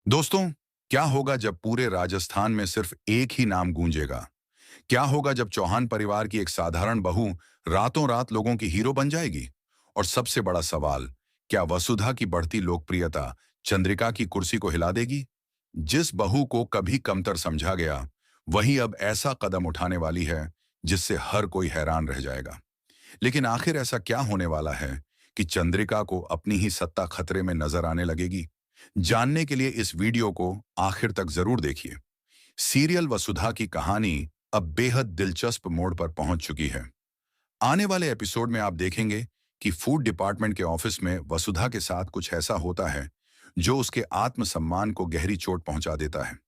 दोस्तों, क्या होगा जब पूरे राजस्थान में सिर्फ एक ही नाम गूंजेगा? क्या होगा जब चौहान परिवार की एक साधारण बहू रातों रात लोगों की हीरो बन जाएगी? और सबसे बड़ा सवाल, क्या वसुधा की बढ़ती लोकप्रियता चंद्रिका की कुर्सी को हिला देगी? जिस बहू को कभी कमतर समझा गया, वही अब ऐसा कदम उठाने वाली है जिससे हर कोई हैरान रह जाएगा। लेकिन आखिर ऐसा क्या होने वाला है कि चंद्रिका को अपनी ही सत्ता खतरे में नजर आने लगेगी? जानने के लिए इस वीडियो को आखिर तक जरूर देखिए। सीरियल वसुधा की कहानी अब बेहद दिलचस्प मोड़ पर पहुंच चुकी है। आने वाले एपिसोड में आप देखेंगे कि फूड डिपार्टमेंट के ऑफिस में वसुधा के साथ कुछ ऐसा होता है जो उसके आत्मसम्मान को गहरी चोट पहुंचा देता है।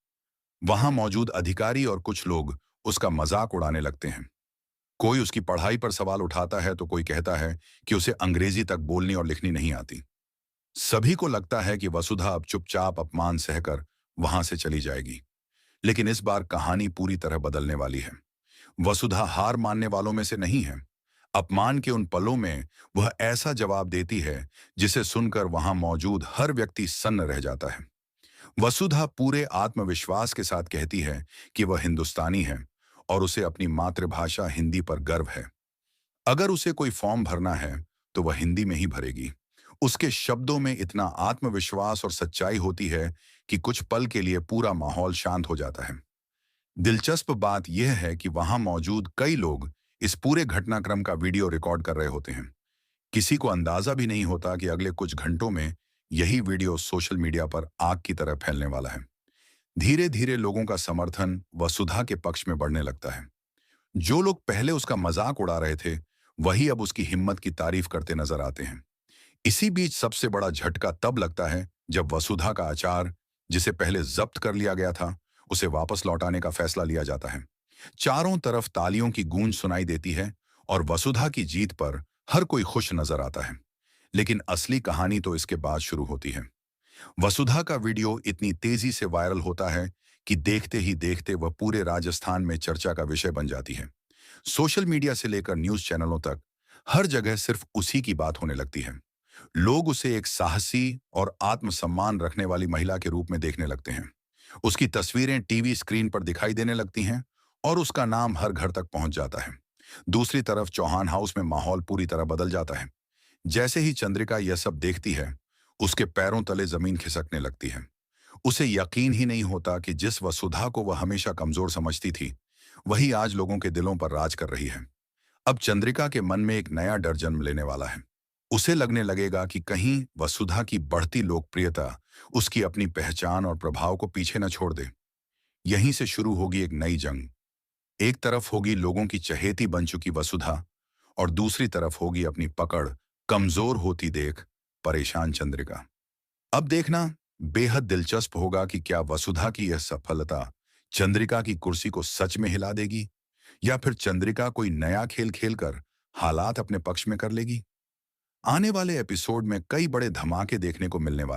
वहां मौजूद अधिकारी और कुछ लोग उसका मजाक उड़ाने लगते हैं। कोई उसकी पढ़ाई पर सवाल उठाता है तो कोई कहता है कि उसे अंग्रेजी तक बोलनी और लिखनी नहीं आती। सभी को लगता है कि वसुधा अब चुपचाप अपमान सहकर वहां से चली जाएगी। लेकिन इस बार कहानी पूरी तरह बदलने वाली है। वसुधा हार मानने वालों में से नहीं है। अपमान के उन पलों में वह ऐसा जवाब देती है जिसे सुनकर वहां मौजूद हर व्यक्ति सन्न रह जाता है। वसुधा पूरे आत्मविश्वास के साथ कहती है कि वह हिंदुस्तानी है और उसे अपनी मातृभाषा हिंदी पर गर्व है। अगर उसे कोई फॉर्म भरना है तो वह हिंदी में ही भरेगी। उसके शब्दों में इतना आत्मविश्वास और सच्चाई होती है कि कुछ पल के लिए पूरा माहौल शांत हो जाता है। दिलचस्प बात यह है कि वहां मौजूद कई लोग इस पूरे घटनाक्रम का वीडियो रिकॉर्ड कर रहे होते हैं। किसी को अंदाजा भी नहीं होता कि अगले कुछ घंटों में यही वीडियो सोशल मीडिया पर आग की तरह फैलने वाला है। धीरे धीरे लोगों का समर्थन वसुधा के पक्ष में बढ़ने लगता है। जो लोग पहले उसका मजाक उड़ा रहे थे, वही अब उसकी हिम्मत की तारीफ करते नजर आते हैं। इसी बीच सबसे बड़ा झटका तब लगता है जब वसुधा का अचार, जिसे पहले जब्त कर लिया गया था, उसे वापस लौटाने का फैसला लिया जाता है। चारों तरफ तालियों की गूंज सुनाई देती है और वसुधा की जीत पर हर कोई खुश नजर आता है। लेकिन असली कहानी तो इसके बाद शुरू होती है। वसुधा का वीडियो इतनी तेजी से वायरल होता है कि देखते ही देखते वह पूरे राजस्थान में चर्चा का विषय बन जाती है। सोशल मीडिया से लेकर न्यूज चैनलों तक हर जगह सिर्फ उसी की बात होने लगती है। लोग उसे एक साहसी और आत्मसम्मान रखने वाली महिला के रूप में देखने लगते हैं। उसकी तस्वीरें टीवी स्क्रीन पर दिखाई देने लगती हैं और उसका नाम हर घर तक पहुंच जाता है। दूसरी तरफ चौहान हाउस में माहौल पूरी तरह बदल जाता है। जैसे ही चंद्रिका यह सब देखती है, उसके पैरों तले जमीन खिसकने लगती है। उसे यकीन ही नहीं होता कि जिस वसुधा को वह हमेशा कमजोर समझती थी, वही आज लोगों के दिलों पर राज कर रही है। अब चंद्रिका के मन में एक नया डर जन्म लेने वाला है। उसे लगने लगेगा कि कहीं वसुधा की बढ़ती लोकप्रियता उसकी अपनी पहचान और प्रभाव को पीछे न छोड़ दे। यहीं से शुरू होगी एक नई जंग। एक तरफ होगी लोगों की चहेती बन चुकी वसुधा और दूसरी तरफ होगी अपनी पकड़ कमजोर होती देख परेशान चंद्रिका। अब देखना बेहद दिलचस्प होगा कि क्या वसुधा की यह सफलता चंद्रिका की कुर्सी को सच में हिला देगी या फिर चंद्रिका कोई नया खेल खेलकर हालात अपने पक्ष में कर लेगी। आने वाले एपिसोड में कई बड़े धमाके देखने को मिलने वाले